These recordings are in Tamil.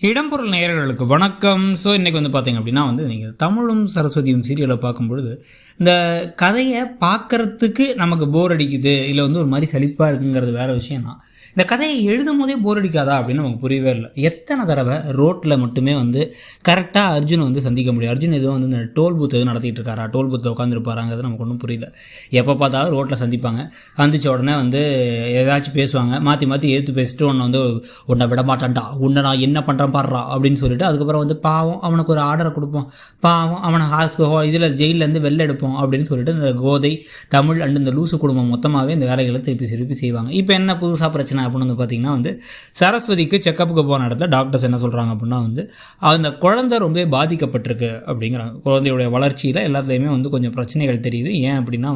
இடம்பொருள் நேயர்களுக்கு வணக்கம். ஸோ இன்றைக்கி பார்த்தீங்க அப்படின்னா நீங்கள் தமிழும் சரஸ்வதியும் சீரியலை பார்க்கும்பொழுது இந்த கதையை பார்க்குறதுக்கு நமக்கு போர் அடிக்குது, இல்லை ஒரு மாதிரி சலிப்பாக இருக்குங்கிறது வேறு விஷயம் தான். இந்த கதையை எழுதும் போதே போர் அடிக்காதா அப்படின்னு நமக்கு புரியவே இல்லை. எத்தனை தடவை ரோட்டில் மட்டுமே கரெக்டாக அர்ஜுனை சந்திக்க முடியும். அர்ஜுன் எதுவும் இந்த டோல் பூத் எதுவும் நடத்திட்டு இருக்காரா, டோல் பூத்தில் உட்காந்துருப்பாராங்கிறது நமக்கு ஒன்றும் புரியல. எப்போ பார்த்தாலும் ரோட்டில் சந்திப்பாங்க, சந்தித்த உடனே ஏதாச்சும் பேசுவாங்க, மாற்றி மாற்றி ஏற்று பேசிட்டு உன்னை விட மாட்டான்டா, உன்னை நான் என்ன பண்ணுறேன் பாடுறா அப்படின்னு சொல்லிட்டு அதுக்கப்புறம் பாவம் அவனுக்கு ஒரு ஆர்டரை கொடுப்போம், பாவம் அவனை இதில் ஜெயிலேருந்து வெளில எடுப்போம் அப்படின்னு சொல்லிட்டு இந்த கோதை தமிழ் அண்டு இந்த லூசு குடும்பம் மொத்தமாகவே இந்த வேலைகளை திருப்பி செய்வாங்க. இப்போ என்ன புதுசாக பிரச்சனை அப்படின்னு பார்த்தீங்கன்னா சரஸ்வதிக்கு செக்கப்புக்கு போன இடத்துல டாக்டர்ஸ் என்ன சொல்கிறாங்க அப்படின்னா அந்த குழந்தை ரொம்ப பாதிக்கப்பட்டிருக்கு அப்படிங்கிறாங்க. குழந்தையுடைய வளர்ச்சியில் எல்லாத்துலேயுமே கொஞ்சம் பிரச்சனைகள் தெரியுது. ஏன் அப்படின்னா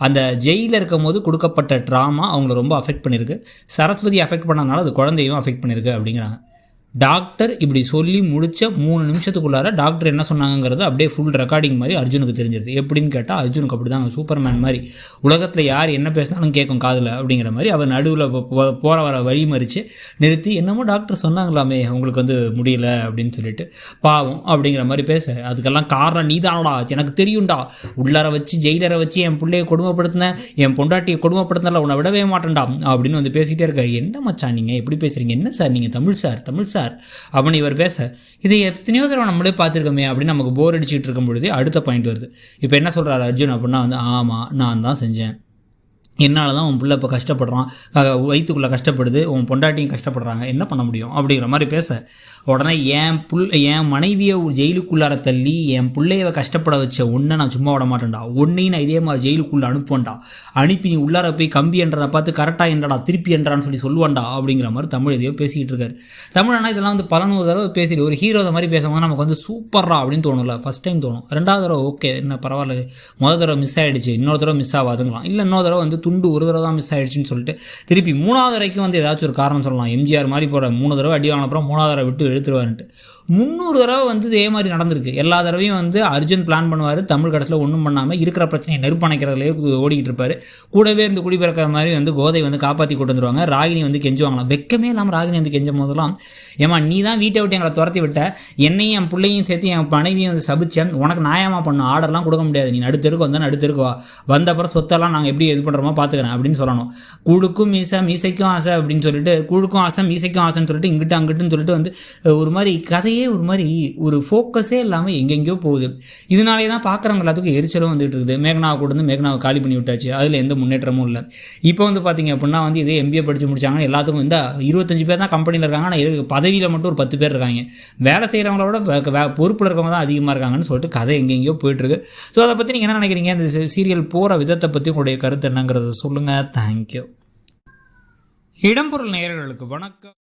அந்த ஜெயிலில் இருக்கும் போது கொடுக்கப்பட்ட ட்ராமா அவங்கள ரொம்ப அஃபெக்ட் பண்ணியிருக்கு. சரஸ்வதி அஃபெக்ட் பண்ணனால அது குழந்தையும் அஃபெக்ட் பண்ணியிருக்கு அப்படிங்கிறாங்க. டாக்டர் இப்படி சொல்லி முடித்த 3 நிமிஷத்துக்குள்ளார டாக்டர் என்ன சொன்னாங்கிறது அப்படியே ஃபுல் ரெக்கார்டிங் மாதிரி அர்ஜுனுக்கு தெரிஞ்சிருது. எப்படின்னு கேட்டால் அர்ஜுனுக்கு அப்படி தாங்க, சூப்பர்மேன் மாதிரி உலகத்தில் யார் என்ன பேசினாலும் கேட்கும் காதில் அப்படிங்கிற மாதிரி அவர் நடுவில் போகிற வர வழி மறித்து நிறுத்தி என்னமோ டாக்டர் சொன்னாங்களாமே உங்களுக்கு முடியல அப்படின்னு சொல்லிட்டு பாவம் அப்படிங்கிற மாதிரி பேச, அதுக்கெல்லாம் காரணம் நீதானடா, எனக்கு தெரியும்டா, உள்ளார வச்சு ஜெயிலரை வச்சு என் பிள்ளையை கொடுமைப்படுத்தினேன், என் பொண்டாட்டியை கொடுமைப்படுத்தினால உன்னை விடவே மாட்டேன்டா அப்படின்னு பேசிகிட்டே இருக்க. என்ன மச்சான் நீங்கள் எப்படி பேசுகிறீங்க, என்ன சார் நீங்கள் தமிழ் சார் அப்படின்னு இவர் பேச, இதை எத்தனையோ தடவை நம்மளே பார்த்துருக்கோமே அப்படின்னு நமக்கு போர் அடிச்சுட்டு இருக்கும் பொழுது அடுத்த பாயிண்ட் வருது. இப்போ என்ன சொல்கிறாரு அர்ஜுன் அப்படின்னா ஆமாம் நான் தான் செஞ்சேன், என்னால் தான் உன் பிள்ளை இப்போ கஷ்டப்படுறான், வயிற்றுக்குள்ளே கஷ்டப்படுது, உன் பொண்டாட்டியும் கஷ்டப்படுறாங்க, என்ன பண்ண முடியும் அப்படிங்கிற மாதிரி பேச, உடனே என் மனைவியை ஜெயிலுக்குள்ளார தள்ளி என் பிள்ளைய கஷ்டப்பட வச்ச உன்னை நான் சும்மா விட மாட்டேன்டா, உன்னையும் நான் இதே மாதிரி ஜெயிலுக்குள்ளே அனுப்புவேன்டா, அனுப்பி நீ உள்ளார போய் கம்பி என்றதை பார்த்து கரெக்டாக என்றடா திருப்பி என்றான்னு சொல்லுவான்டா அப்படிங்கிற மாதிரி தமிழ் எதையோ பேசிக்கிட்டு இருக்காரு. தமிழ் ஆனால் இதெல்லாம் 11 தடவை பேசிட்டு ஒரு ஹீரோ மாதிரி பேசும்போது நமக்கு சூப்பரா அப்படின்னு தோணும்ல. ஃபஸ்ட் டைம் தோணும், 2வது தடவை ஓகே என்ன பரவாயில்ல, முதல் தடவை மிஸ் ஆகிடுச்சு, இன்னொரு தடவை மிஸ் ஆகாதுங்களாம், இல்லை இன்னொரு தடவை துண்டு ஒரு தடவை தான் மிஸ் ஆகிடுச்சின்னு சொல்லிட்டு திருப்பி 3வது வரைக்கும் ஏதாச்சும் ஒரு காரணம் சொல்லலாம். எம்ஜிஆர் மாதிரி போகிற 3 தடவை அடி வாங்கின அப்புறம் 3வது தடவை விட்டு எடுத்துருவாருன்ட்டு 300 தடவை இதே மாதிரி நடந்திருக்கு. எல்லா தடவையும் அர்ஜுன் பிளான் பண்ணுவார், தமிழ் கடைசியில் ஒன்றும் பண்ணாமல் இருக்கிற பிரச்சனையை நெருப்பணைக்கிறதுலேயே ஓடிக்கிட்டு இருப்பார். கூடவே இருந்து குடிபிறக்கிற மாதிரி கோதை காப்பாற்றி கொண்டு வந்துருவாங்க. ராகினி கெஞ்சுவாங்களாம், வெக்கமே இல்லாமல் ராகினி கெஞ்சும் போதெல்லாம், ஏமா நீ தான் வீட்டை விட்டு எங்களை துரத்தி விட்ட, என்னையும் என் பிள்ளையும் சேர்த்து என் மனைவியும் சபிச்சேன், உனக்கு நியாயமாக பண்ணும், ஆர்டர்லாம் கொடுக்க முடியாது, நீ நடுத்தருக்கு வந்தால் நடுத்தருக்கு வா, வந்த அப்புறம் சொத்தெல்லாம் நாங்கள் எப்படி இது பண்ணுறோமோ பார்த்துக்கிறேன் அப்படின்னு சொல்லணும். கூழுக்கும் மீசைக்கும் ஆசை அப்படின்னு சொல்லிட்டு, கூழுக்கும் ஆசை மீசைக்கும் ஆசைன்னு சொல்லிட்டு இங்கிட்டு அங்கிட்டுன்னு சொல்லிட்டு ஒரு மாதிரி கதையே ஒரு மாதிரி ஒரு ஃபோக்கஸே இல்லாமல் எங்கெங்கேயோ போகுது. இதனாலே தான் பார்க்குறவங்க எல்லாத்துக்கும் எரிச்சலும் வந்துட்டு இருக்குது. மேகனாவை கூட மேகனாவை காலி பண்ணி விட்டாச்சு, அதில் எந்த முன்னேற்றமும் இல்லை. இப்போ பார்த்தீங்க அப்படின்னா இதே MBA படித்து முடிச்சாங்கன்னா எல்லாத்துக்கும் 25 பேர் தான் கம்பெனியில் இருக்காங்க, ஆனால் பதவியில் மட்டும் ஒரு 10 பேர் இருக்காங்க. வேலை செய்கிறவங்களோட பொறுப்பில் இருக்கவங்க தான் அதிகமாக இருக்காங்கன்னு சொல்லிட்டு கதை எங்கெங்கேயோ போயிட்டுருக்கு. ஸோ அதை பற்றி நீங்கள் என்ன நினைக்கிறீங்க, இந்த சீரியல் போகிற விதத்தை பற்றி உங்களுடைய கருத்து என்னங்கிறத சொல்லுங்கள். தேங்க்யூ. இடம்பொருள் நேயர்களுக்கு வணக்கம்.